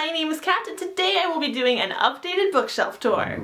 my name is Kat, and today I will be doing an updated bookshelf tour.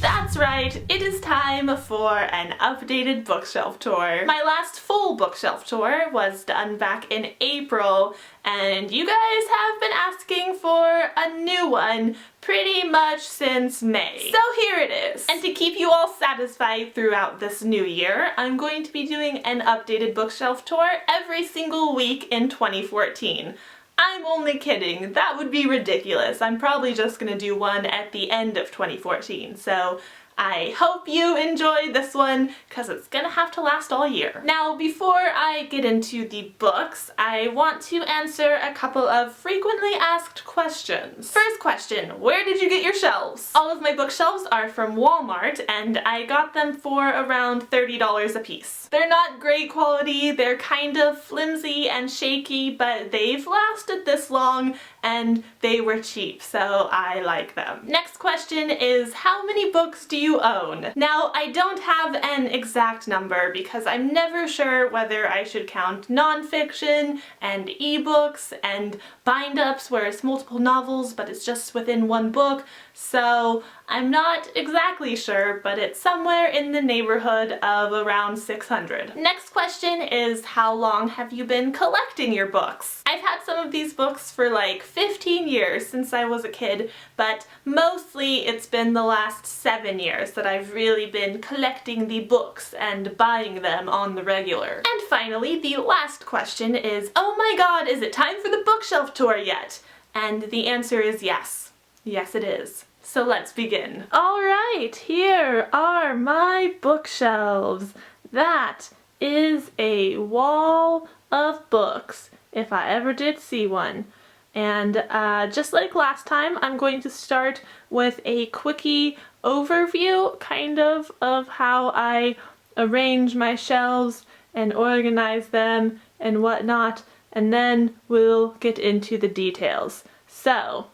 That's right, it is time for an updated bookshelf tour. My last full bookshelf tour was done back in April, and you guys have been asking for a new one pretty much since May. So here it is. And to keep you all satisfied throughout this new year, I'm going to be doing an updated bookshelf tour every single week in 2014. I'm only kidding, that would be ridiculous. I'm probably just gonna do one at the end of 2014, so I hope you enjoyed this one, because it's gonna have to last all year. Now, before I get into the books, I want to answer a couple of frequently asked questions. First question, where did you get your shelves? All of my bookshelves are from Walmart, and I got them for around $30 a piece. They're not great quality, they're kind of flimsy and shaky, but they've lasted this long, and they were cheap, so I like them. Next question is, how many books do you own? Now, I don't have an exact number because I'm never sure whether I should count nonfiction and ebooks and bind-ups where it's multiple novels but it's just within one book, so I'm not exactly sure, but it's somewhere in the neighborhood of around 600. Next question is, how long have you been collecting your books? I've had some of these books for like 15 years since I was a kid, but mostly it's been the last 7 years that I've really been collecting the books and buying them on the regular. And finally, the last question is, oh my god, is it time for the bookshelf tour yet? And the answer is yes. Yes, it is. So let's begin. Alright, here are my bookshelves. That is a wall of books, if I ever did see one. And just like last time, I'm going to start with a quickie overview, kind of how I arrange my shelves and organize them and whatnot, and then we'll get into the details. So,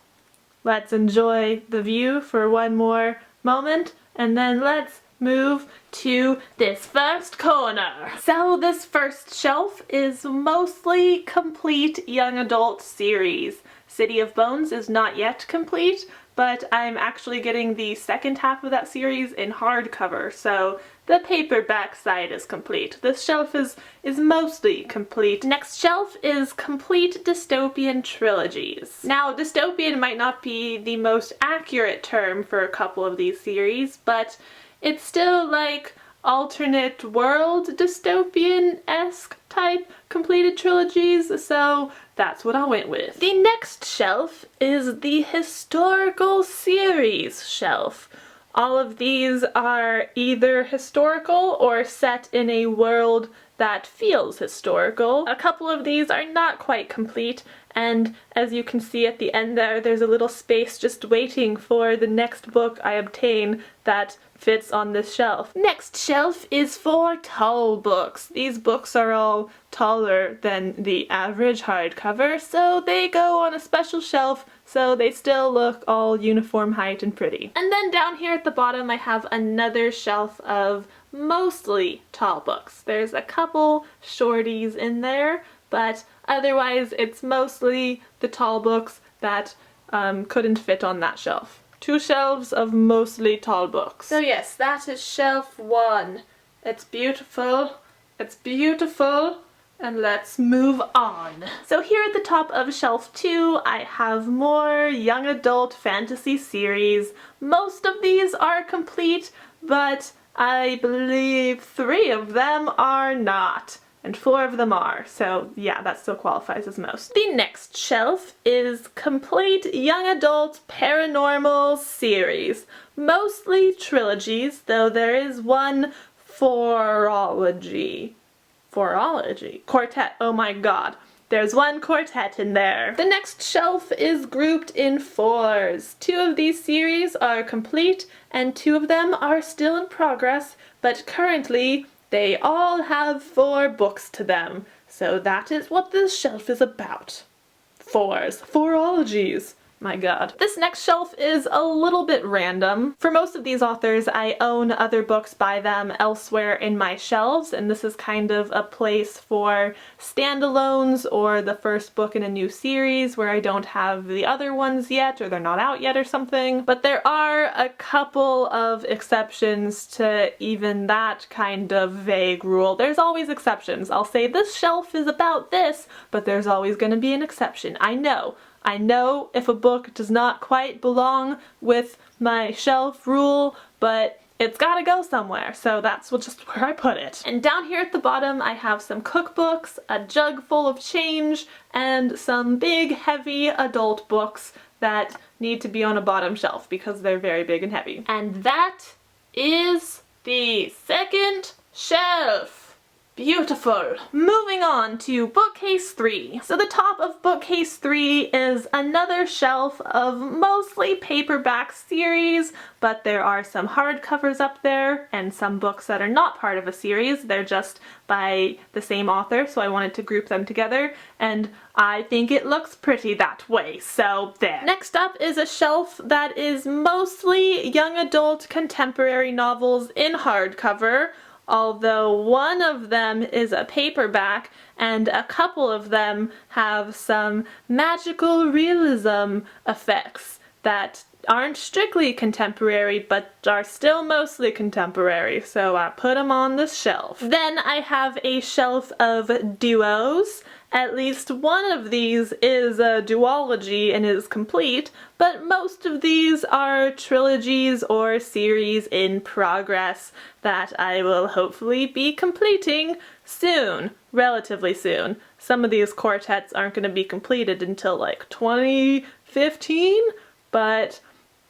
let's enjoy the view for one more moment, and then let's move to this first corner. So this first shelf is mostly complete young adult series. City of Bones is not yet complete, but I'm actually getting the second half of that series in hardcover, so the paperback side is complete. This shelf is mostly complete. Next shelf is complete dystopian trilogies. Now, dystopian might not be the most accurate term for a couple of these series, but it's still like alternate world dystopian-esque type completed trilogies, so that's what I went with. The next shelf is the historical series shelf. All of these are either historical or set in a world that feels historical. A couple of these are not quite complete, and as you can see at the end there's a little space just waiting for the next book I obtain that fits on this shelf. Next shelf is for tall books. These books are all taller than the average hardcover, so they go on a special shelf so they still look all uniform height and pretty. And then down here at the bottom I have another shelf of mostly tall books. There's a couple shorties in there, but otherwise it's mostly the tall books that couldn't fit on that shelf. 2 shelves of mostly tall books. So yes, that is shelf 1. It's beautiful, and let's move on. So here at the top of shelf 2, I have more young adult fantasy series. Most of these are complete, but I believe 3 of them are not. And 4 of them are, so yeah, that still qualifies as most. The next shelf is complete young adult paranormal series. Mostly trilogies, though there is one quartet, oh my god. There's one quartet in there. The next shelf is grouped in 4s. 2 of these series are complete, and 2 of them are still in progress, but currently they all have 4 books to them, so that is what this shelf is about. 4s. 4ologies. My god. This next shelf is a little bit random. For most of these authors, I own other books by them elsewhere in my shelves, and this is kind of a place for standalones or the first book in a new series where I don't have the other ones yet, or they're not out yet or something. But there are a couple of exceptions to even that kind of vague rule. There's always exceptions. I'll say this shelf is about this, but there's always going to be an exception. I know if a book does not quite belong with my shelf rule, but it's gotta go somewhere, so that's just where I put it. And down here at the bottom I have some cookbooks, a jug full of change, and some big heavy adult books that need to be on a bottom shelf because they're very big and heavy. And that is the second shelf. Beautiful. Moving on to Bookcase 3. So the top of Bookcase 3 is another shelf of mostly paperback series, but there are some hardcovers up there and some books that are not part of a series. They're just by the same author, so I wanted to group them together, and I think it looks pretty that way, so there. Next up is a shelf that is mostly young adult contemporary novels in hardcover, although one of them is a paperback and a couple of them have some magical realism effects that aren't strictly contemporary but are still mostly contemporary, so I put them on this shelf. Then I have a shelf of duos. At least one of these is a duology and is complete, but most of these are trilogies or series in progress that I will hopefully be completing soon, relatively soon. Some of these quartets aren't going to be completed until like 2015, but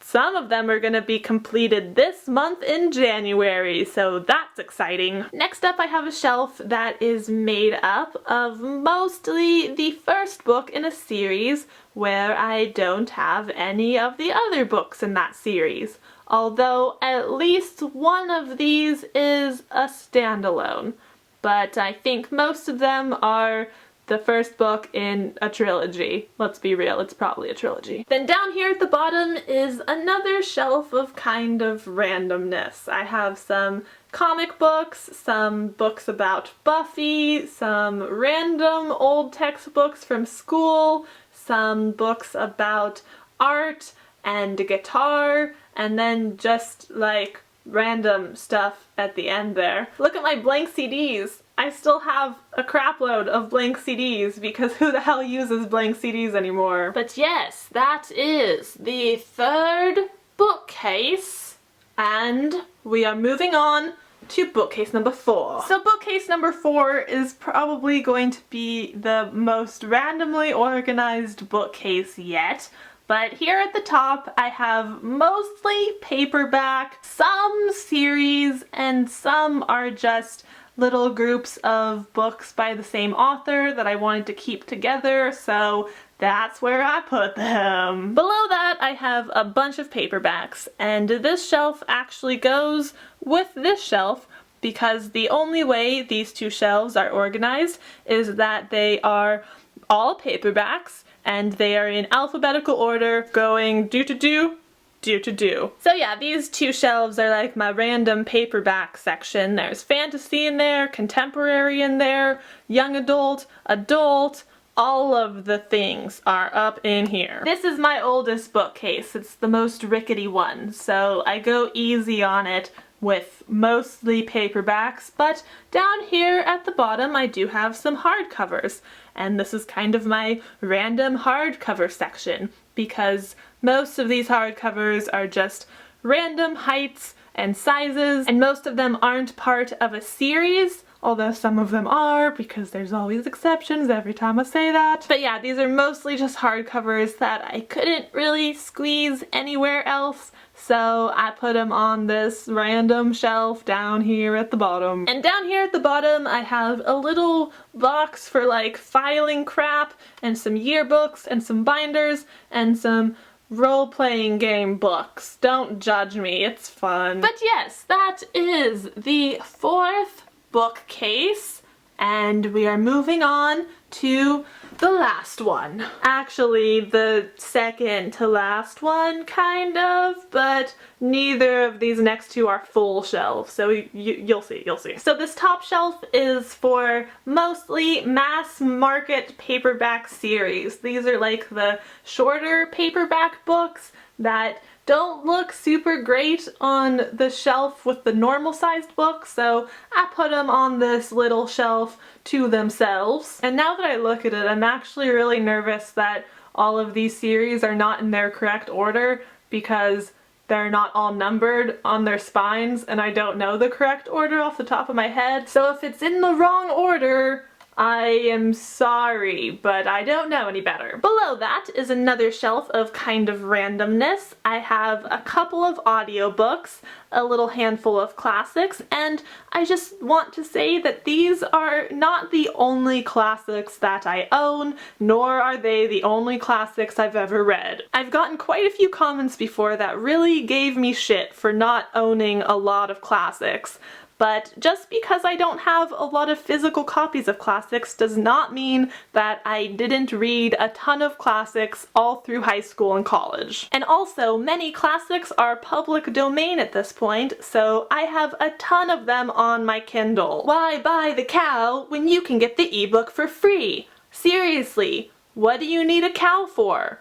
some of them are going to be completed this month in January, so that's exciting. Next up I have a shelf that is made up of mostly the first book in a series where I don't have any of the other books in that series, although at least one of these is a standalone. But I think most of them are the first book in a trilogy. Let's be real, it's probably a trilogy. Then down here at the bottom is another shelf of kind of randomness. I have some comic books, some books about Buffy, some random old textbooks from school, some books about art and guitar, and then just like random stuff at the end there. Look at my blank CDs. I still have a crapload of blank CDs because who the hell uses blank CDs anymore? But yes, that is the third bookcase, and we are moving on to bookcase number 4. So bookcase number 4 is probably going to be the most randomly organized bookcase yet. But here at the top I have mostly paperback, some series, and some are just little groups of books by the same author that I wanted to keep together, so that's where I put them. Below that I have a bunch of paperbacks, and this shelf actually goes with this shelf because the only way these two shelves are organized is that they are all paperbacks and they are in alphabetical order going do-to-do, do-to-do. So yeah, these two shelves are like my random paperback section. There's fantasy in there, contemporary in there, young adult, adult, all of the things are up in here. This is my oldest bookcase. It's the most rickety one, so I go easy on it with mostly paperbacks, but down here at the bottom I do have some hardcovers, and this is kind of my random hardcover section because most of these hardcovers are just random heights and sizes, and most of them aren't part of a series, although some of them are because there's always exceptions every time I say that. But yeah, these are mostly just hardcovers that I couldn't really squeeze anywhere else, so I put them on this random shelf down here at the bottom. And down here at the bottom I have a little box for like filing crap and some yearbooks and some binders and some role-playing game books. Don't judge me, it's fun. But yes, that is the fourth bookcase, and we are moving on to the last one. Actually, the second to last one, kind of, but neither of these next two are full shelves, so you'll see, you'll see. So this top shelf is for mostly mass market paperback series. These are like the shorter paperback books that don't look super great on the shelf with the normal sized books, so I put them on this little shelf to themselves. And now that I look at it, I'm actually really nervous that all of these series are not in their correct order because they're not all numbered on their spines and I don't know the correct order off the top of my head. So if it's in the wrong order, I am sorry, but I don't know any better. Below that is another shelf of kind of randomness. I have a couple of audiobooks, a little handful of classics, and I just want to say that these are not the only classics that I own, nor are they the only classics I've ever read. I've gotten quite a few comments before that really gave me shit for not owning a lot of classics. But just because I don't have a lot of physical copies of classics does not mean that I didn't read a ton of classics all through high school and college. And also, many classics are public domain at this point, so I have a ton of them on my Kindle. Why buy the cow when you can get the ebook for free? Seriously, what do you need a cow for?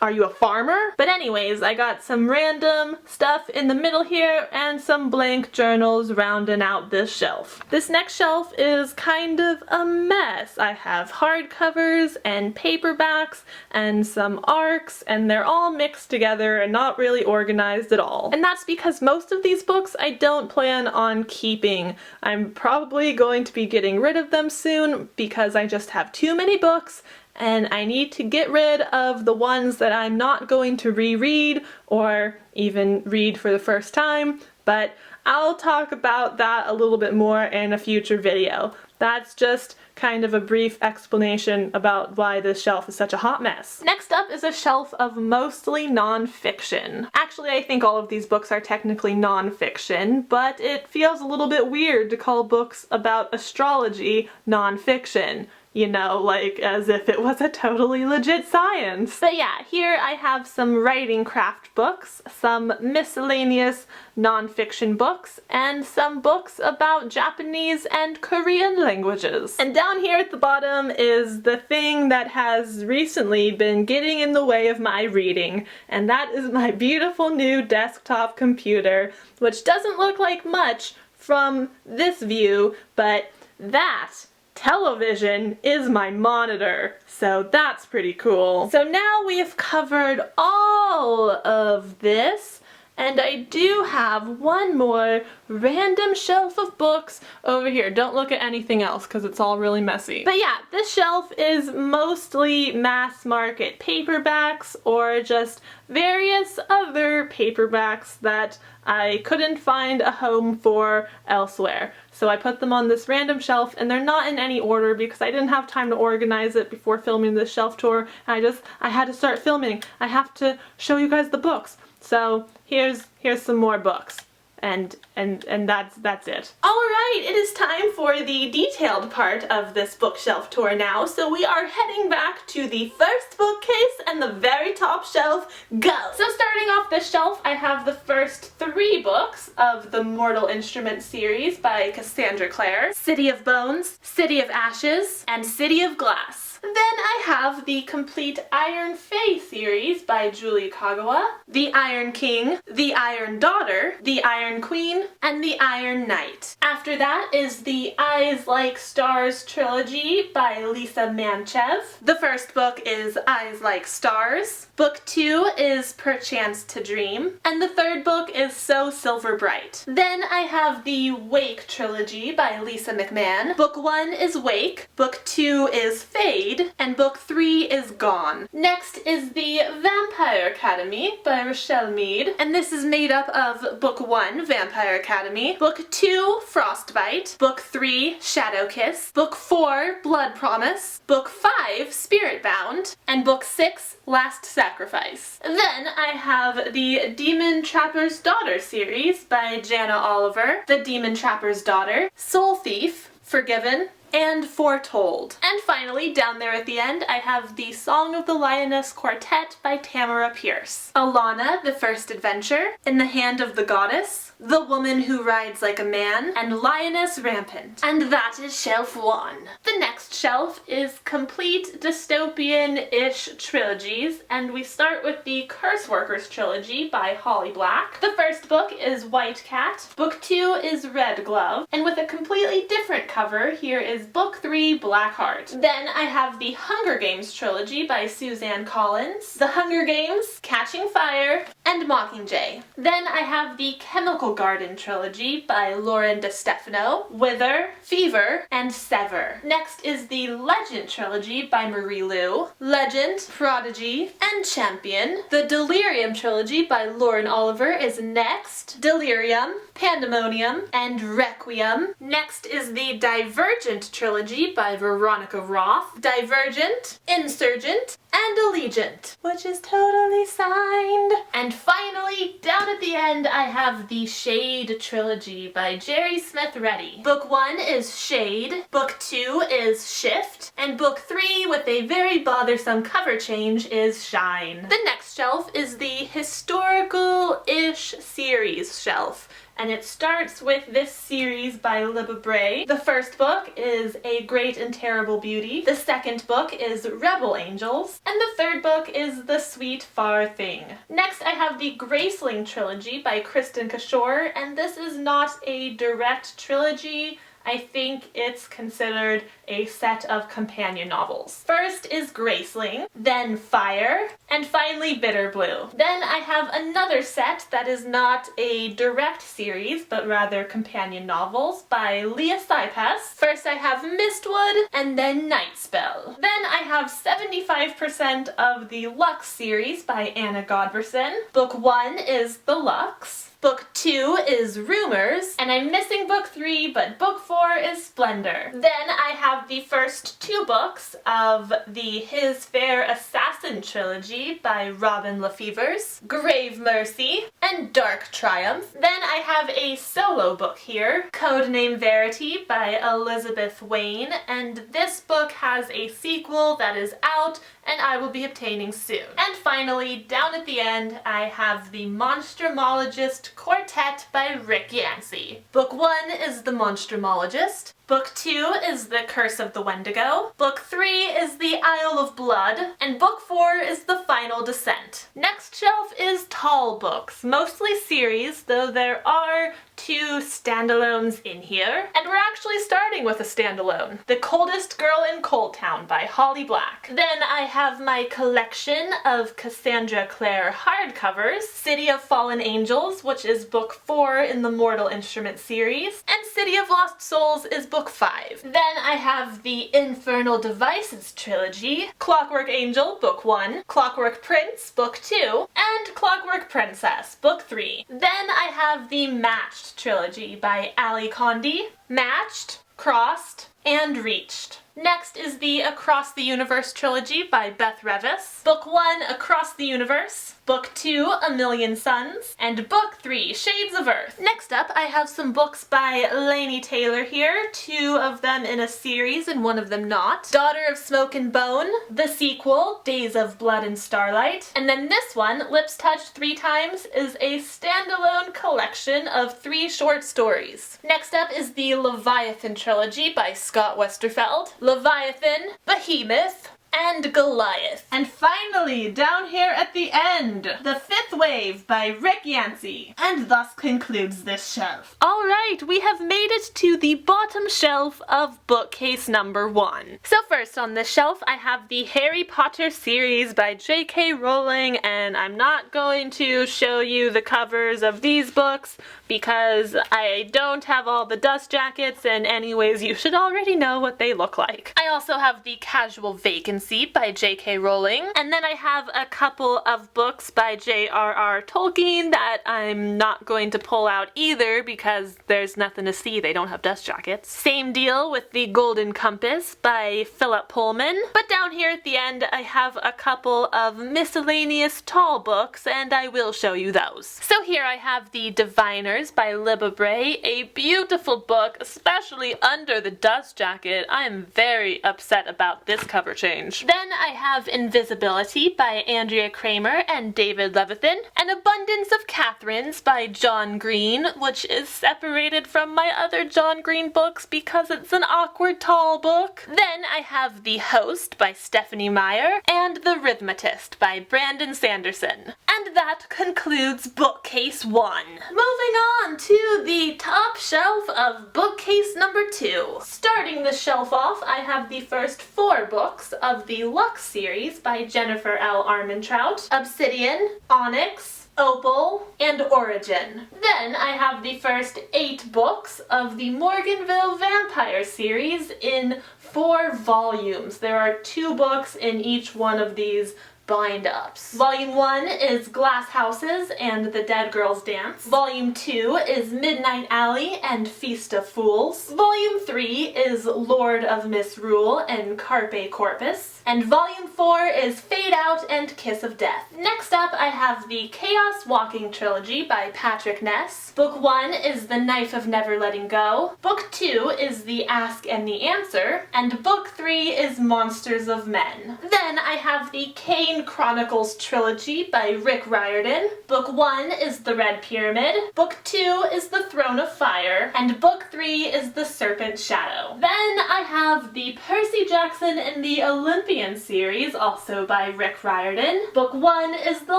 Are you a farmer? But anyways, I got some random stuff in the middle here and some blank journals rounding out this shelf. This next shelf is kind of a mess. I have hardcovers and paperbacks and some ARCs, and they're all mixed together and not really organized at all. And that's because most of these books I don't plan on keeping. I'm probably going to be getting rid of them soon because I just have too many books and I need to get rid of the ones that I'm not going to reread or even read for the first time, but I'll talk about that a little bit more in a future video. That's just kind of a brief explanation about why this shelf is such a hot mess. Next up is a shelf of mostly non-fiction. Actually, I think all of these books are technically non-fiction, but it feels a little bit weird to call books about astrology non-fiction. You know, like as if it was a totally legit science. But yeah, here I have some writing craft books, some miscellaneous non-fiction books, and some books about Japanese and Korean languages. And down here at the bottom is the thing that has recently been getting in the way of my reading, and that is my beautiful new desktop computer, which doesn't look like much from this view, but that television is my monitor, so that's pretty cool. So now we have covered all of this, and I do have one more random shelf of books over here. Don't look at anything else because it's all really messy. But yeah, this shelf is mostly mass market paperbacks or just various other paperbacks that I couldn't find a home for elsewhere. So I put them on this random shelf, and they're not in any order because I didn't have time to organize it before filming this shelf tour. I had to start filming. I have to show you guys the books. So here's some more books. And that's it. Alright, it is time for the detailed part of this bookshelf tour now, so we are heading back to the first bookcase and the very top shelf. Go! So starting off this shelf, I have the first 3 books of the Mortal Instruments series by Cassandra Clare: City of Bones, City of Ashes, and City of Glass. Then I have the complete Iron Fae series by Julie Kagawa, The Iron King, The Iron Daughter, The Iron Queen, and The Iron Knight. After that is the Eyes Like Stars trilogy by Lisa Manchev. The first book is Eyes Like Stars. Book 2 is Perchance to Dream. And the third book is So Silver Bright. Then I have the Wake trilogy by Lisa McMahon. Book 1 is Wake. Book 2 is Fade. And book 3 is Gone. Next is the Vampire Academy by Rochelle Mead. And this is made up of book 1, Vampire Academy, book 2, Frostbite, book 3, Shadow Kiss, book 4, Blood Promise, book 5, Spirit Bound, and book 6, Last Sacrifice. Then I have the Demon Trapper's Daughter series by Jana Oliver, The Demon Trapper's Daughter, Soul Thief, Forgiven, and Foretold. And finally, down there at the end, I have the Song of the Lioness Quartet by Tamara Pierce. Alana, The First Adventure, In the Hand of the Goddess, The Woman Who Rides Like a Man, and Lioness Rampant. And that is shelf 1. The next shelf is complete dystopian-ish trilogies, and we start with the Curse Workers trilogy by Holly Black. The first book is White Cat, book 2 is Red Glove, and with a completely different cover, here is book 3, Black Heart. Then I have the Hunger Games trilogy by Suzanne Collins, The Hunger Games, Catching Fire, and Mockingjay. Then I have the Chemical Garden trilogy by Lauren DeStefano, Wither, Fever, and Sever. Next is the Legend trilogy by Marie Lu, Legend, Prodigy, and Champion. The Delirium trilogy by Lauren Oliver is next. Delirium, Pandemonium, and Requiem. Next is the Divergent trilogy by Veronica Roth, Divergent, Insurgent, and Allegiant, which is totally signed. And finally, down at the end, I have the Shade trilogy by Jerry Smith Reddy. Book 1 is Shade, book 2 is Shift, and book 3, with a very bothersome cover change, is Shine. The next shelf is the historical-ish series shelf, and it starts with this series by Libba Bray. The first book is A Great and Terrible Beauty, the second book is Rebel Angels, and the third book is The Sweet Far Thing. Next I have the Graceling trilogy by Kristen Cashore, and this is not a direct trilogy. I think it's considered a set of companion novels. First is Graceling, then Fire, and finally Bitter Blue. Then I have another set that is not a direct series, but rather companion novels by Leah Sipes. First I have Mistwood, and then Night Spell. Then I have 75% of the Lux series by Anna Godberson. Book 1 is The Lux. Book 2 is Rumors, and I'm missing book 3, but book 4 is Splendor. Then I have the first 2 books of the His Fair Assassin trilogy by Robin Lefevers, Grave Mercy, and Dark Triumph. Then I have a solo book here, Codename Verity by Elizabeth Wayne, and this book has a sequel that is out and I will be obtaining soon. And finally, down at the end, I have the Monstrumologist Quartet by Rick Yancey. Book 1 is The Monstrumologist. Book 2 is The Curse of the Wendigo. Book 3 is The Isle of Blood. And book 4 is The Final Descent. Next shelf is tall books, mostly series, though there are 2 standalones in here. And we're actually starting with a standalone, The Coldest Girl in Cold Town by Holly Black. Then I have my collection of Cassandra Clare hardcovers, City of Fallen Angels, which is book 4 in the Mortal Instrument series, and City of Lost Souls is book 5. Then I have the Infernal Devices trilogy, Clockwork Angel, book 1, Clockwork Prince, book 2, and Clockwork Princess, book 3. Then I have the Matched trilogy by Ali Condi, Matched, Crossed, and Reached. Next is the Across the Universe trilogy by Beth Revis, book 1, Across the Universe, book 2, A Million Suns, and book 3, Shades of Earth. Next up, I have some books by Laini Taylor here, 2 of them in a series and 1 of them not. Daughter of Smoke and Bone, the sequel, Days of Blood and Starlight, and then this one, Lips Touched 3 Times, is a standalone collection of 3 short stories. Next up is the Leviathan trilogy by Scott Westerfeld, Leviathan, Behemoth, and Goliath. And finally, down here at the end, The Fifth Wave by Rick Yancey. And thus concludes this shelf. Alright, we have made it to the bottom shelf of bookcase number 1. So first on this shelf, I have the Harry Potter series by J.K. Rowling, and I'm not going to show you the covers of these books because I don't have all the dust jackets, and anyways, you should already know what they look like. I also have the Casual Vacancy Fantasy by J.K. Rowling. And then I have a couple of books by J.R.R. Tolkien that I'm not going to pull out either because there's nothing to see. They don't have dust jackets. Same deal with The Golden Compass by Philip Pullman. But down here at the end, I have a couple of miscellaneous tall books, and I will show you those. So here I have The Diviners by Libba Bray, a beautiful book, especially under the dust jacket. I am very upset about this cover change. Then I have Invisibility by Andrea Kramer and David Levithan, An Abundance of Catherines by John Green, which is separated from my other John Green books because it's an awkward tall book. Then I have The Host by Stephanie Meyer and The Rhythmatist by Brandon Sanderson. And that concludes Bookcase 1. Moving on to the top shelf of Bookcase number 2. Starting the shelf off, I have the first 4 books of the Lux series by Jennifer L. Armentrout: Obsidian, Onyx, Opal, and Origin. Then I have the first 8 books of the Morganville Vampire series in 4 volumes. There are 2 books in each one of these bind-ups. Volume 1 is Glass Houses and The Dead Girls Dance. Volume 2 is Midnight Alley and Feast of Fools. Volume 3 is Lord of Misrule and Carpe Corpus. And Volume 4 is Fade Out and Kiss of Death. Next up, I have the Chaos Walking Trilogy by Patrick Ness. Book 1 is The Knife of Never Letting Go. Book 2 is The Ask and the Answer. And Book 3 is Monsters of Men. Then I have the Kane Chronicles Trilogy by Rick Riordan. Book 1 is The Red Pyramid. Book 2 is The Throne of Fire. And Book 3 is The Serpent's Shadow. Then I have the Percy Jackson and the Olympian series, also by Rick Riordan. Book 1 is The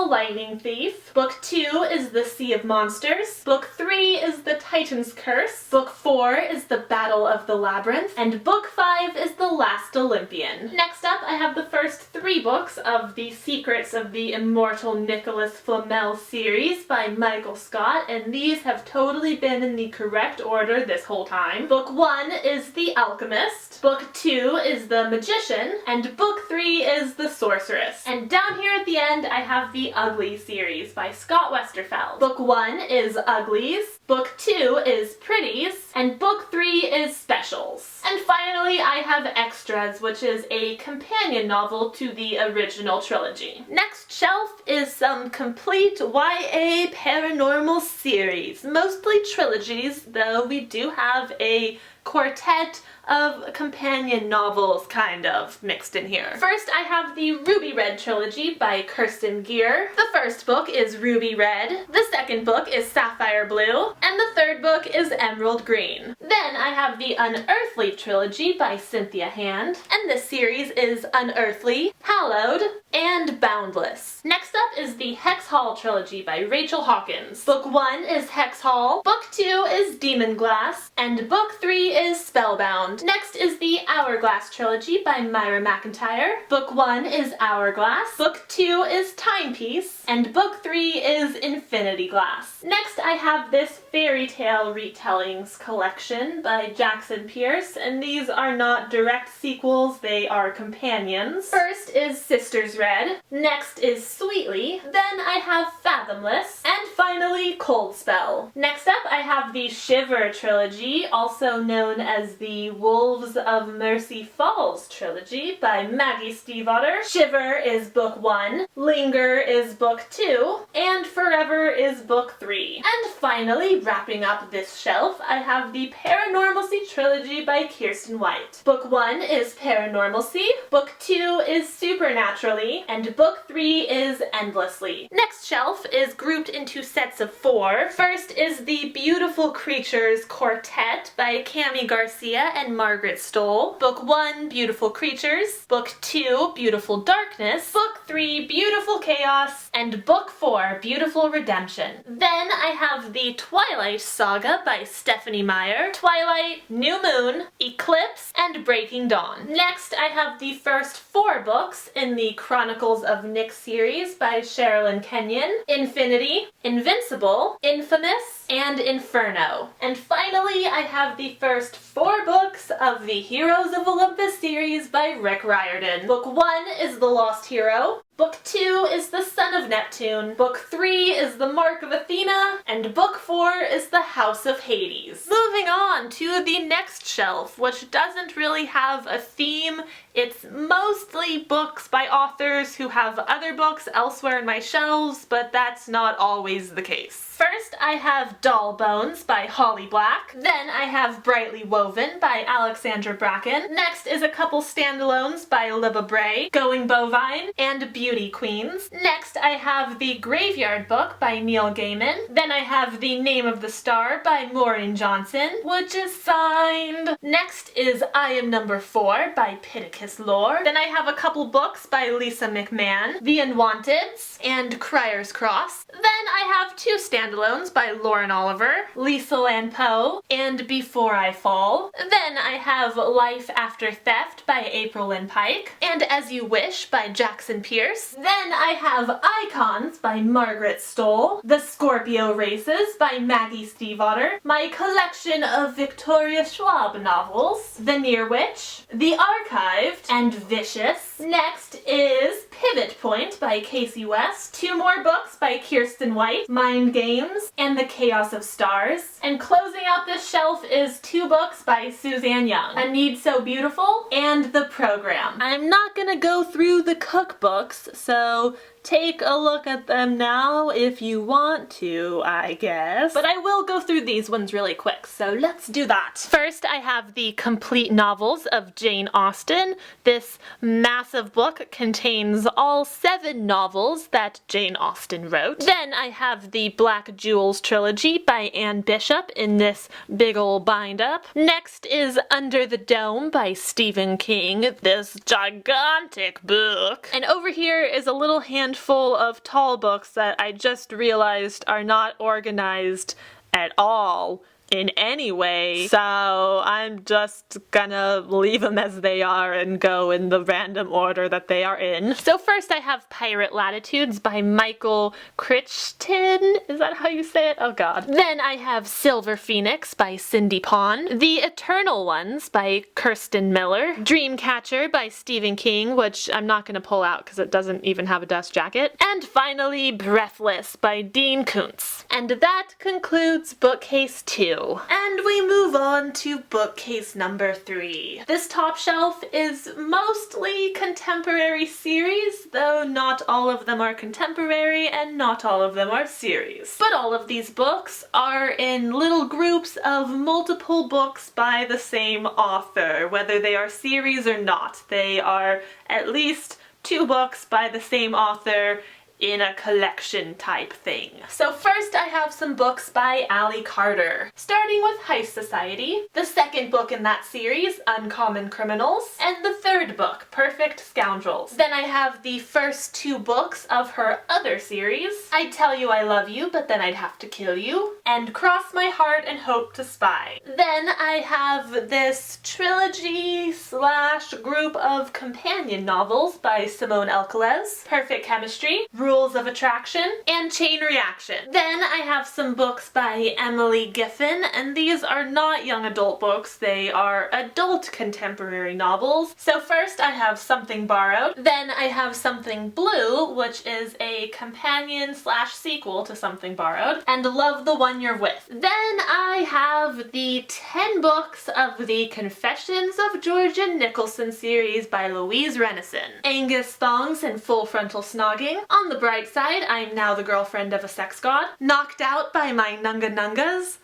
Lightning Thief. Book 2 is The Sea of Monsters. Book 3 is The Titan's Curse. Book 4 is The Battle of the Labyrinth. And Book 5 is The Last Olympian. Next up, I have the first 3 books of the Secrets of the Immortal Nicholas Flamel series by Michael Scott, and these have totally been in the correct order this whole time. Book 1 is The Alchemist. Book 2 is The Magician. And Book 3 is The Sorceress. And down here at the end, I have the Ugly series by Scott Westerfeld. Book 1 is Uglies. Book 2 is Pretties. And Book 3 is Specials. And finally, I have Extras, which is a companion novel to the original trilogy. Next shelf is some complete YA paranormal series, mostly trilogies, though we do have a quartet of companion novels kind of mixed in here. First, I have the Ruby Red trilogy by Kirsten Gear. The first book is Ruby Red, the second book is Sapphire Blue, and the third book is Emerald Green. Then I have the Unearthly trilogy by Cynthia Hand, and this series is Unearthly, Hallowed, and Boundless. Next up is the Hex Hall trilogy by Rachel Hawkins. Book 1 is Hex Hall, Book 2 is Demon Glass, and Book 3 is Spellbound. Next is the Hourglass trilogy by Myra McIntyre. Book 1 is Hourglass, Book 2 is Timepiece, and Book 3 is Infinity Glass. Next I have this fairy tale retellings collection by Jackson Pierce, and these are not direct sequels, they are companions. First is Sisters Red, next is Sweetly, then I have Fathomless, and finally Cold Spell. Next up I have the Shiver trilogy, also known as the Wolves of Mercy Falls trilogy by Maggie Stiefvater. Shiver is book 1, Linger is book 2, and Forever is book 3. And finally, wrapping up this shelf, I have the Paranormalcy trilogy by Kirsten White. Book 1 is Paranormalcy, book 2 is Supernaturally, and book 3 is Endlessly. Next shelf is grouped into sets of 4. First is the Beautiful Creatures Quartet by Cami Garcia and Margaret Stoll. Book 1, Beautiful Creatures. Book 2, Beautiful Darkness. Book 3, Beautiful Chaos. And Book 4, Beautiful Redemption. Then I have the Twilight Saga by Stephanie Meyer, Twilight, New Moon, Eclipse, and Breaking Dawn. Next, I have the first 4 books in the Chronicles of Nick series by Sherilyn Kenyon, Infinity, Invincible, Infamous, and Inferno. And finally, I have the first first 4 books of the Heroes of Olympus series by Rick Riordan. Book 1 is The Lost Hero. Book 2 is The Son of Neptune. Book 3 is The Mark of Athena. And Book 4 is The House of Hades. Moving on to the next shelf, which doesn't really have a theme. It's mostly books by authors who have other books elsewhere in my shelves, but that's not always the case. First, I have Doll Bones by Holly Black. Then I have Brightly Woven by Alexandra Bracken. Next is a couple standalones by Libba Bray, Going Bovine, and Beauty Queens. Next, I have the Graveyard Book by Neil Gaiman. Then I have The Name of the Star by Maureen Johnson, which is signed. Next is I Am Number 4 by Pittacus Lore. Then I have a couple books by Lisa McMahon, The Unwanteds, and Cryer's Cross. Then I have 2 standalones by Lauren Oliver, Lisa Lan Poe, and Before I Fall. Then I have Life After Theft by April Lynn Pike, and As You Wish by Jackson Pierce. Then I have Icons by Margaret Stoll, The Scorpio Races by Maggie Stiefvater, my collection of Victoria Schwab novels, The Near Witch, The Archived, and Vicious. Next is Pivot Point by Casey West, 2 more books by Kirsten White, Mind Games, and The Chaos of Stars. And closing out this shelf is 2 books by Suzanne Young, A Need So Beautiful and The Program. I'm not gonna go through the cookbooks, so take a look at them now if you want to, I guess. But I will go through these ones really quick, so let's do that. First, I have the complete novels of Jane Austen. This massive book contains all 7 novels that Jane Austen wrote. Then I have the Black Jewels trilogy by Anne Bishop in this big ol' bind-up. Next is Under the Dome by Stephen King, this gigantic book. And over here is a little handful of tall books that I just realized are not organized at all in any way, so I'm just gonna leave them as they are and go in the random order that they are in. So first I have Pirate Latitudes by Michael Crichton. Is that how you say it? Oh god. Then I have Silver Phoenix by Cindy Pon, The Eternal Ones by Kirsten Miller, Dreamcatcher by Stephen King, which I'm not gonna pull out because it doesn't even have a dust jacket, and finally Breathless by Dean Koontz. And that concludes Bookcase 2. And we move on to bookcase number 3. This top shelf is mostly contemporary series, though not all of them are contemporary and not all of them are series. But all of these books are in little groups of multiple books by the same author, whether they are series or not. They are at least 2 books by the same author in a collection type thing. So first I have some books by Ally Carter, starting with Heist Society, the second book in that series, Uncommon Criminals, and the third book, Perfect Scoundrels. Then I have the first 2 books of her other series, I Tell You I Love You But Then I'd Have to Kill You, and Cross My Heart and Hope to Spy. Then I have this trilogy slash group of companion novels by Simone Elkeles, Perfect Chemistry, Rules of Attraction, and Chain Reaction. Then I have some books by Emily Giffen, and these are not young adult books, they are adult contemporary novels. So first I have Something Borrowed, then I have Something Blue, which is a companion slash sequel to Something Borrowed, and Love the One You're With. Then I have the 10 books of the Confessions of Georgia Nicholson series by Louise Renison. Angus Thongs and Full Frontal Snogging, On the Bright Side, I'm Now the Girlfriend of a Sex God, Knocked Out by My Nunga Nungas.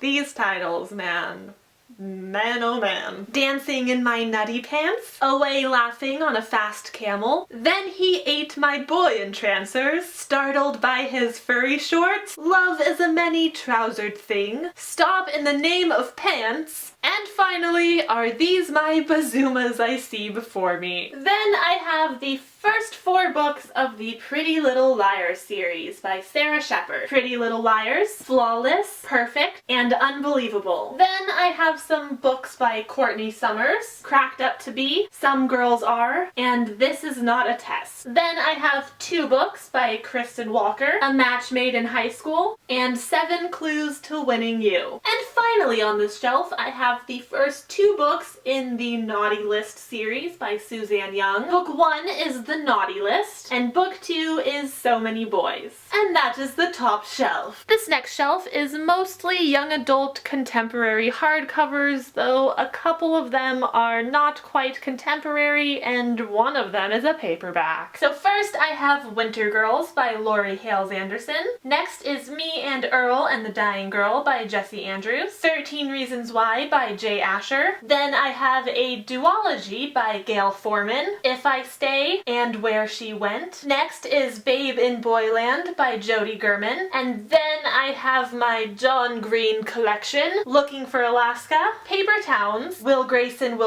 These titles, man. Man oh man. Dancing in My Nutty Pants, Away Laughing on a Fast Camel, Then He Ate My Boy Entrancers, Startled by His Furry Shorts, Love is a Many-Trousered Thing, Stop in the Name of Pants, and finally, Are These My Bazumas I See Before Me? Then I have the first 4 books of the Pretty Little Liars series by Sarah Shepard. Pretty Little Liars, Flawless, Perfect, and Unbelievable. Then I have some books by Courtney Summers, Cracked Up to Be, Some Girls Are, and This Is Not a Test. Then I have 2 books by Kristen Walker, A Match Made in High School, and 7 Clues to Winning You. And finally on this shelf I have have the first 2 books in the Naughty List series by Suzanne Young. Book 1 is The Naughty List, and book 2 is So Many Boys. And that is the top shelf. This next shelf is mostly young adult contemporary hardcovers, though a couple of them are not quite contemporary, and one of them is a paperback. So first I have Winter Girls by Lori Hales Anderson. Next is Me and Earl and the Dying Girl by Jessie Andrews. 13 Reasons Why by Jay Asher. Then I have a duology by Gail Forman, If I Stay and Where She Went. Next is Babe in Boyland by Jody Gurman. And then I have my John Green collection, Looking for Alaska, Paper Towns, Will Grayson,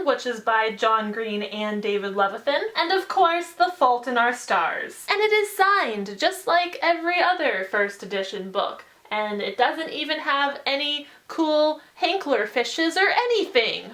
which is by John Green and David Levithan, and of course, The Fault in Our Stars. And it is signed, just like every other first edition book. And it doesn't even have any cool Hankler fishes or anything.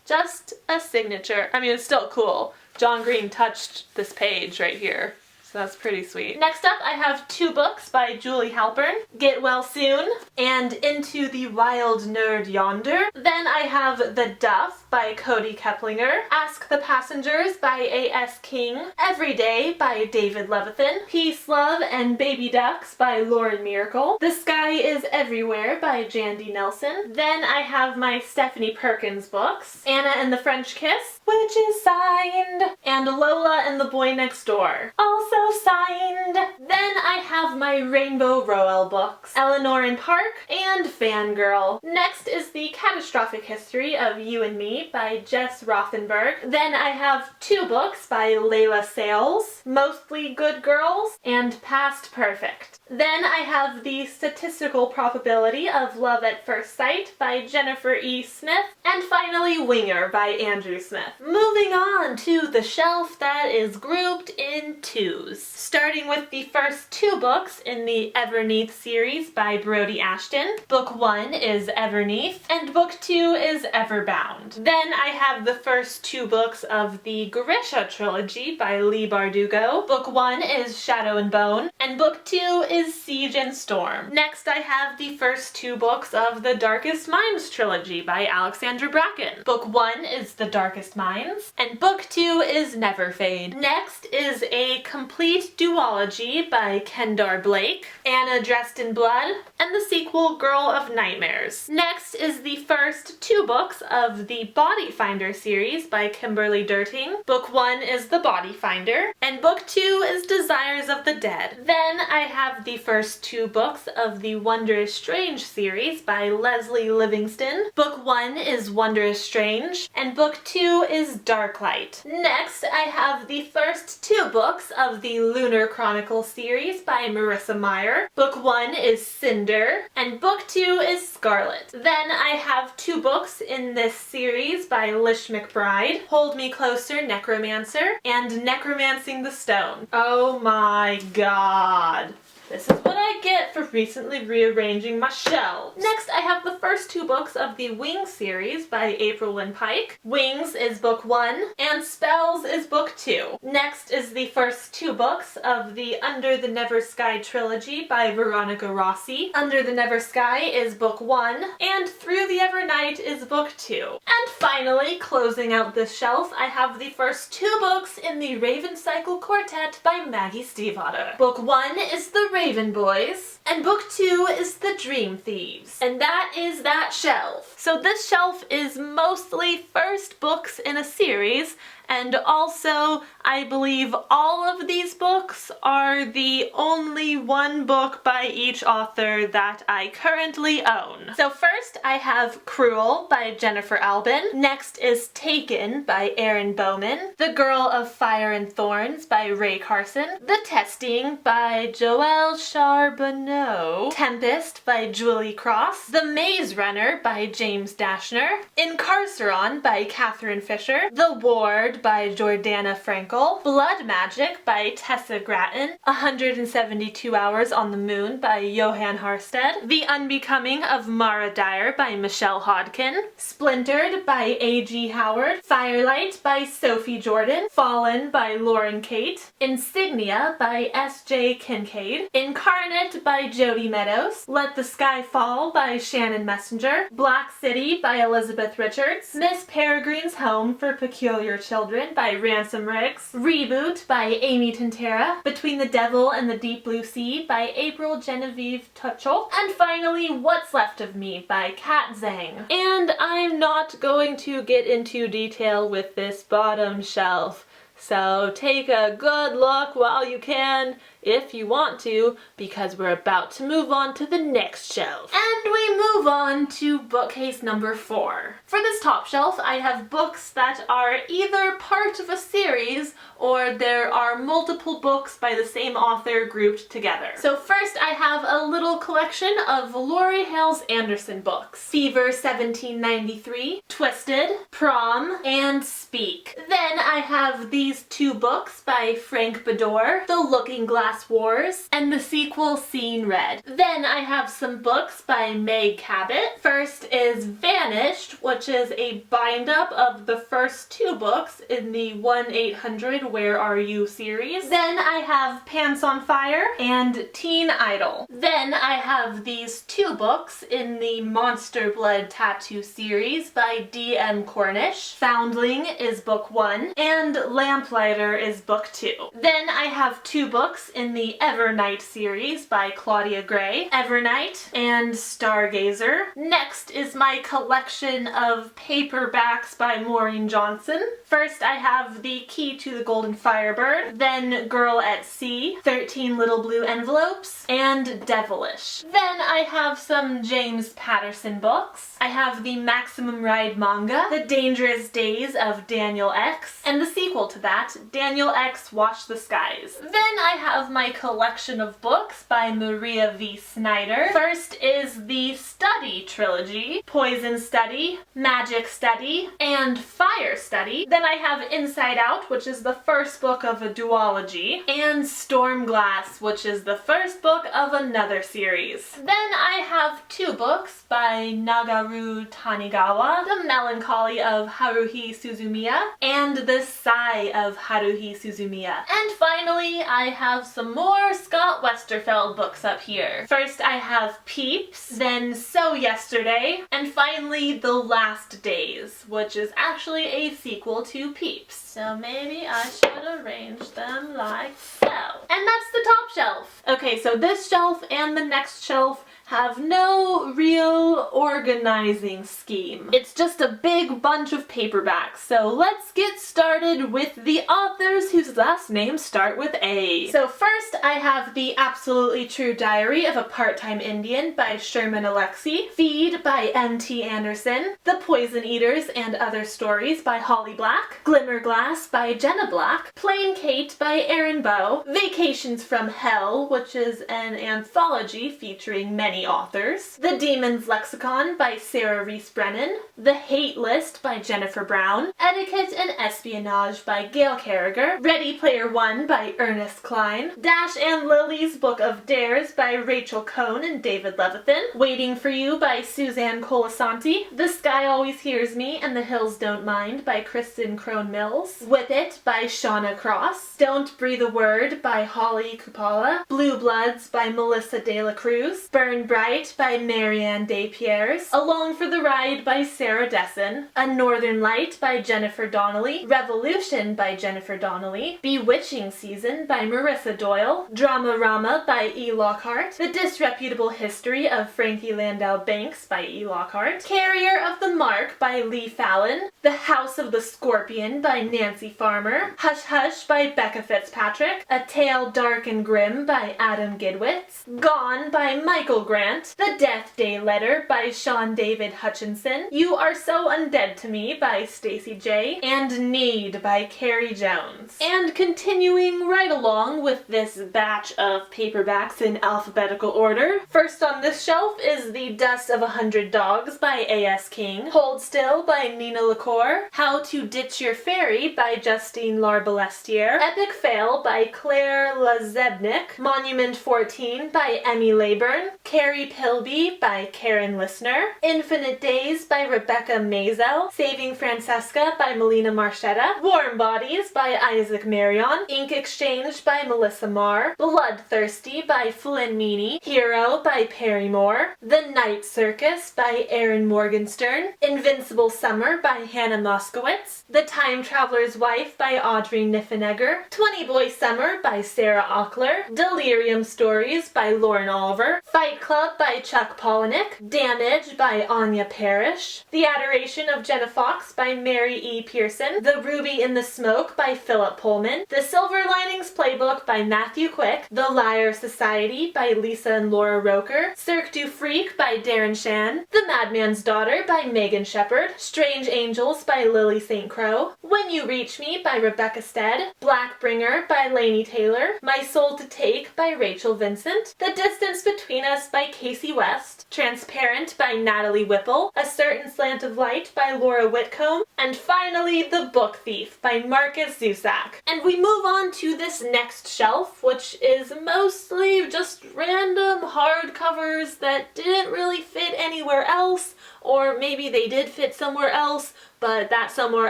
Just a signature. I mean, it's still cool. John Green touched this page right here. So that's pretty sweet. Next up, I have 2 books by Julie Halpern, Get Well Soon and Into the Wild Nerd Yonder. Then I have The Duff by Cody Keplinger, Ask the Passengers by A.S. King, Every Day by David Levithan, Peace, Love, and Baby Ducks by Lauren Miracle, The Sky is Everywhere by Jandy Nelson. Then I have my Stephanie Perkins books, Anna and the French Kiss, which is signed, and Lola and the Boy Next Door, also signed. Then I have my Rainbow Rowell books, Eleanor and Park and Fangirl. Next is the Catastrophic History of You and Me by Jess Rothenberg. Then I have 2 books by Layla Sales, Mostly Good Girls and Past Perfect. Then I have the Statistical Probability of Love at First Sight by Jennifer E. Smith, and finally Winger by Andrew Smith. Moving on to the shelf that is grouped in 2s. Starting with the first 2 books in the Everneath series by Brody Ashton. Book 1 is Everneath, and book 2 is Everbound. Then I have the first 2 books of the Grisha trilogy by Lee Bardugo. Book 1 is Shadow and Bone, and book 2 is Siege and Storm. Next I have the first 2 books of the Darkest Minds trilogy by Alexandra Bracken. Book 1 is The Darkest Minds, and book 2 is Never Fade. Next is a complete duology by Kendar Blake, Anna Dressed in Blood, and the sequel Girl of Nightmares. Next is the first 2 books of the Body Finder series by Kimberly Derting. Book 1 is The Body Finder, and book 2 is Desires of the Dead. Then I have the first 2 books of the Wondrous Strange series by Leslie Livingston. Book 1 is Wondrous Strange, and book 2 is Darklight. Next, I have the first 2 books of the Lunar Chronicle series by Marissa Meyer. Book 1 is Cinder, and book 2 is Scarlet. Then I have 2 books in this series by Lish McBride, Hold Me Closer, Necromancer, and Necromancing the Stone. Oh my god. This is what I get for recently rearranging my shelves. Next, I have the first 2 books of the Wings series by April Lynn Pike. Wings is book 1, and Spells is book 2. Next is the first 2 books of the Under the Never Sky trilogy by Veronica Rossi. Under the Never Sky is book 1, and Through the Evernight is book 2. And finally, closing out this shelf, I have the first 2 books in the Raven Cycle Quartet by Maggie Stiefvater. Book 1 is The Raven Boys, and book 2 is The Dream Thieves. And that is that shelf. So this shelf is mostly first books in a series, and also I believe all of these books are the only 1 book by each author that I currently own. So first I have Cruel by Jennifer Albin. Next is Taken by Erin Bowman. The Girl of Fire and Thorns by Ray Carson. The Testing by Joelle Charbonneau. Tempest by Julie Cross. The Maze Runner by James Dashner. Incarceron by Catherine Fisher. The Ward Sword by Jordana Frankel, Blood Magic by Tessa Grattan, 172 Hours on the Moon by Johan Harstead, The Unbecoming of Mara Dyer by Michelle Hodkin, Splintered by A.G. Howard, Firelight by Sophie Jordan, Fallen by Lauren Kate, Insignia by S.J. Kincaid, Incarnate by Jody Meadows, Let the Sky Fall by Shannon Messenger, Black City by Elizabeth Richards, Miss Peregrine's Home for Peculiar Children by Ransom Riggs, Reboot by Amy Tintera, Between the Devil and the Deep Blue Sea by April Genevieve Tuchel, and finally What's Left of Me by Kat Zhang. And I'm not going to get into detail with this bottom shelf, so take a good look while you can, if you want to, because we're about to move on to the next shelf. And we move on to bookcase number 4. For this top shelf, I have books that are either part of a series or there are multiple books by the same author grouped together. So first I have a little collection of Laurie Hales Anderson books. Fever 1793, Twisted, Prom, and Speak. Then I have these 2 books by Frank Bador, The Looking Glass Wars, and the sequel Seen Red. Then I have some books by Meg Cabot. First is Vanished, which is a bind-up of the first 2 books in the 1-800 Where Are You series. Then I have Pants on Fire and Teen Idol. Then I have these 2 books in the Monster Blood Tattoo series by D.M. Cornish. Foundling is book 1 and Lamplighter is book 2. Then I have 2 books in the Evernight series by Claudia Gray, Evernight and Stargazer. Next is my collection of paperbacks by Maureen Johnson. First I have The Key to the Golden Firebird, then Girl at Sea, 13 Little Blue Envelopes, and Devilish. Then I have some James Patterson books. I have the Maximum Ride manga, The Dangerous Days of Daniel X, and the sequel to that, Daniel X Watch the Skies. Then I have my collection of books by Maria V. Snyder. First is the Study trilogy, Poison Study, Magic Study, and Fire Study. Then I have Inside Out, which is the first book of a duology, and Stormglass, which is the first book of another series. Then I have 2 books by Nagaru Tanigawa, The Melancholy of Haruhi Suzumiya, and The Sigh of Haruhi Suzumiya. And finally, I have some more Scott Westerfeld books up here. First I have Peeps, then So Yesterday, and finally The Last Days, which is actually a sequel to Peeps. So maybe I should arrange them like so. And that's the top shelf. Okay, so this shelf and the next shelf have no real organizing scheme. It's just a big bunch of paperbacks. So let's get started with the authors whose last names start with A. So first I have The Absolutely True Diary of a Part-Time Indian by Sherman Alexie, Feed by M.T. Anderson, The Poison Eaters and Other Stories by Holly Black, Glimmerglass by Jenna Black, Plain Kate by Erin Bow, Vacations from Hell, which is an anthology featuring many authors, The Demon's Lexicon by Sarah Reese Brennan, The Hate List by Jennifer Brown, Etiquette and Espionage by Gail Carriger, Ready Player One by Ernest Cline, Dash and Lily's Book of Dares by Rachel Cohn and David Levithan, Waiting for You by Suzanne Colasanti, The Sky Always Hears Me and the Hills Don't Mind by Kristen Crone Mills, With It by Shauna Cross, Don't Breathe a Word by Holly Kupala, Blue Bloods by Melissa De La Cruz, Burn Bright by Marianne Despierres, Along for the Ride by Sarah Dessen, A Northern Light by Jennifer Donnelly, Revolution by Jennifer Donnelly, Bewitching Season by Marissa Doyle, Drama Rama by E. Lockhart, The Disreputable History of Frankie Landau Banks by E. Lockhart, Carrier of the Mark by Lee Fallon, The House of the Scorpion by Nancy Farmer, Hush Hush by Becca Fitzpatrick, A Tale Dark and Grim by Adam Gidwitz, Gone by Michael Grant, The Death Day Letter by Sean David Hutchinson, You Are So Undead to Me by Stacey J, and Need by Carrie Jones. And continuing right along with this batch of paperbacks in alphabetical order, first on this shelf is The Dust of 100 Dogs by A.S. King, Hold Still by Nina LaCour, How to Ditch Your Fairy by Justine Larbalestier, Epic Fail by Claire Lazebnik, Monument 14 by Emmy Leyburn, Carrie Pilby by Karen Listener, Infinite Days by Rebecca Mazel, Saving Francesca by Melina Marchetta, Warm Bodies by Isaac Marion, Ink Exchange by Melissa Marr, Bloodthirsty by Flynn Meany, Hero by Perry Moore, The Night Circus by Erin Morgenstern, Invincible Summer by Hannah Moskowitz, The Time Traveler's Wife by Audrey Niffenegger, 20 Boy Summer by Sarah Ackler, Delirium Stories by Lauren Oliver, Fight Club by Chuck Palahniuk, Damage by Anya Parrish, The Adoration of Jenna Fox by Mary E. Pearson, The Ruby in the Smoke by Philip Pullman, The Silver Linings Playbook by Matthew Quick, The Liar Society by Lisa and Laura Roker, Cirque du Freak by Darren Shan, The Madman's Daughter by Megan Shepard, Strange Angels by Lily St. Crow, When You Reach Me by Rebecca Stead, Blackbringer by Lainey Taylor, My Soul to Take by Rachel Vincent, The Distance Between Us by Casey West, Transparent by Natalie Whipple, A Certain Slant of Light by Laura Whitcomb, and finally The Book Thief by Marcus Zusak. And we move on to this next shelf, which is mostly just random hardcovers that didn't really fit anywhere else, or maybe they did fit somewhere else, but that somewhere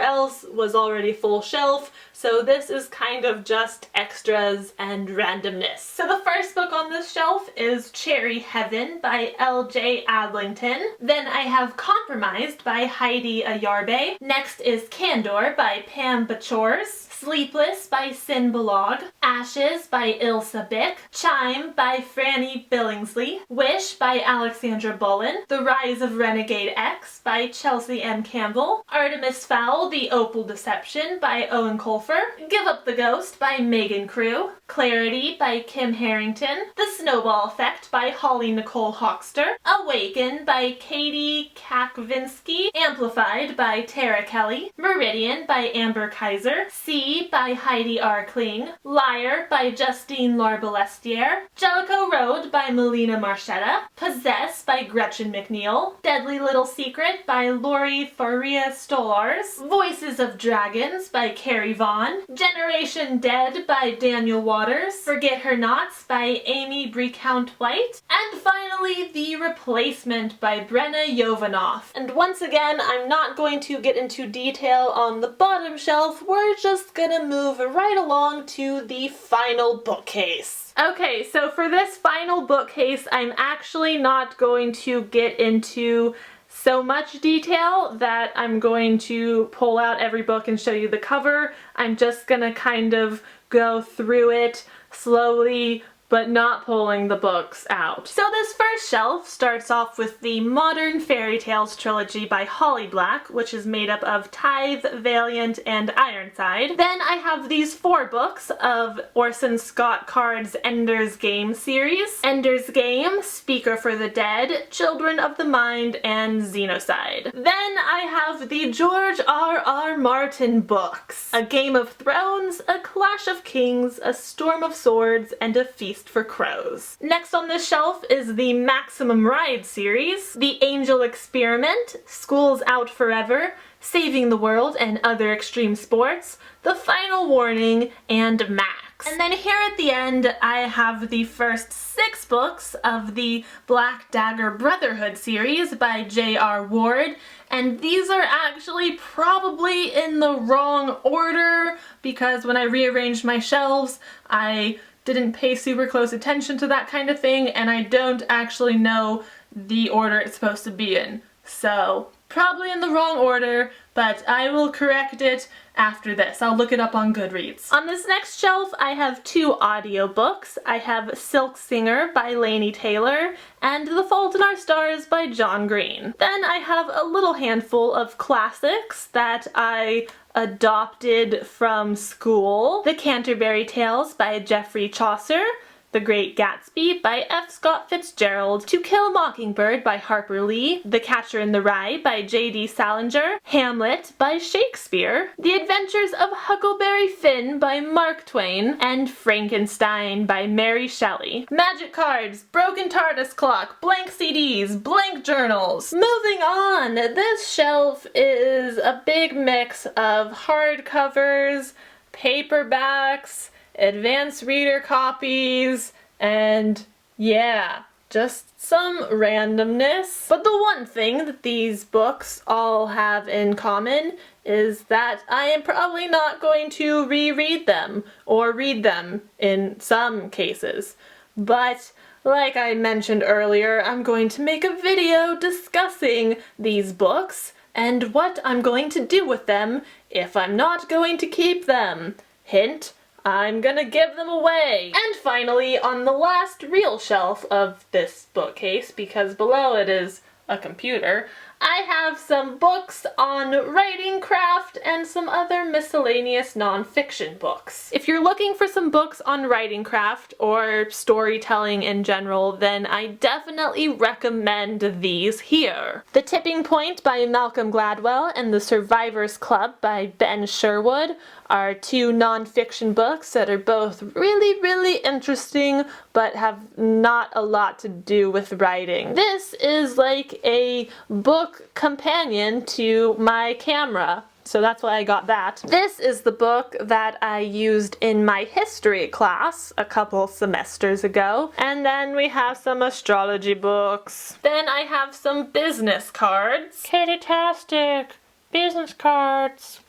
else was already full shelf, so this is kind of just extras and randomness. So the first book on this shelf is Cherry Heaven by L.J. Adlington. Then I have Compromised by Heidi Ayarbe. Next is Candor by Pam Bachors. Sleepless by Sin Balog, Ashes by Ilsa Bick, Chime by Franny Billingsley, Wish by Alexandra Bullen, The Rise of Renegade X by Chelsea M. Campbell, Artemis Fowl, The Opal Deception by Owen Colfer, Give Up the Ghost by Megan Crew, Clarity by Kim Harrington, The Snowball Effect by Holly Nicole Hoxter, Awaken by Katie Kakvinsky, Amplified by Tara Kelly, Meridian by Amber Kaiser, C by Heidi R. Kling, Liar by Justine Larbalestier, Jellicoe Road by Melina Marchetta, Possess by Gretchen McNeil, Deadly Little Secret by Lori Faria Stolars, Voices of Dragons by Carrie Vaughn, Generation Dead by Daniel Waters, Forget Her Nots by Amy Brecount White, and finally The Replacement by Brenna Jovanoff. And once again, I'm not going to get into detail on the bottom shelf, we're just gonna move right along to the final bookcase. Okay, so for this final bookcase, I'm actually not going to get into so much detail that I'm going to pull out every book and show you the cover. I'm just gonna kind of go through it slowly, but not pulling the books out. So this first shelf starts off with the Modern Fairy Tales trilogy by Holly Black, which is made up of Tithe, Valiant, and Ironside. Then I have these 4 books of Orson Scott Card's Ender's Game series. Ender's Game, Speaker for the Dead, Children of the Mind, and Xenocide. Then I have the George R.R. Martin books. A Game of Thrones, A Clash of Kings, A Storm of Swords, and A Feast for Crows. Next on this shelf is the Maximum Ride series, The Angel Experiment, School's Out Forever, Saving the World and Other Extreme Sports, The Final Warning, and Max. And then here at the end I have the first 6 books of the Black Dagger Brotherhood series by J.R. Ward, and these are actually probably in the wrong order because when I rearranged my shelves I didn't pay super close attention to that kind of thing, and I don't actually know the order it's supposed to be in. So, probably in the wrong order, but I will correct it after this. I'll look it up on Goodreads. On this next shelf, I have 2 audiobooks. I have Silk Singer by Lainey Taylor and The Fault in Our Stars by John Green. Then I have a little handful of classics that I adopted from school. The Canterbury Tales by Geoffrey Chaucer, The Great Gatsby by F. Scott Fitzgerald, To Kill a Mockingbird by Harper Lee, The Catcher in the Rye by J.D. Salinger, Hamlet by Shakespeare, The Adventures of Huckleberry Finn by Mark Twain, and Frankenstein by Mary Shelley. Magic cards, broken TARDIS clock, blank CDs, blank journals. Moving on, this shelf is a big mix of hardcovers, paperbacks, advanced reader copies, and yeah, just some randomness. But the one thing that these books all have in common is that I am probably not going to reread them, or read them in some cases. But like I mentioned earlier, I'm going to make a video discussing these books and what I'm going to do with them if I'm not going to keep them. Hint, I'm gonna give them away! And finally, on the last real shelf of this bookcase, because below it is a computer, I have some books on writing craft and some other miscellaneous non-fiction books. If you're looking for some books on writing craft or storytelling in general, then I definitely recommend these here. The Tipping Point by Malcolm Gladwell and The Survivors Club by Ben Sherwood are two non-fiction books that are both really, really interesting but have not a lot to do with writing. This is like a book companion to my camera, so that's why I got that. This is the book that I used in my history class a couple semesters ago. And then we have some astrology books. Then I have some business cards. Katytastic! Business cards!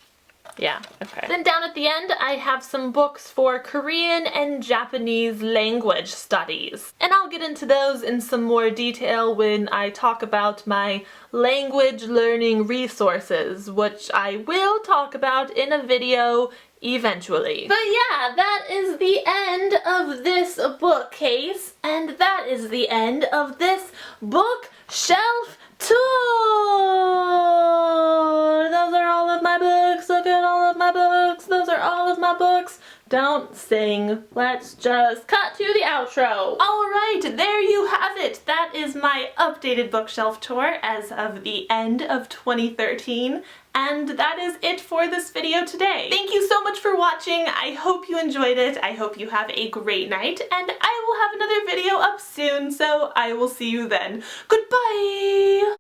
Yeah, okay. Then down at the end, I have some books for Korean and Japanese language studies. And I'll get into those in some more detail when I talk about my language learning resources, which I will talk about in a video eventually. But yeah, that is the end of this bookcase, and that is the end of this bookshelf tour! Those are all of my books. Look at all of my books. Those are all of my books. Don't sing. Let's just cut to the outro. Alright, there you have it. That is my updated bookshelf tour as of the end of 2013. And that is it for this video today. Thank you so much for watching. I hope you enjoyed it. I hope you have a great night, and I will have another video up soon, so I will see you then. Goodbye!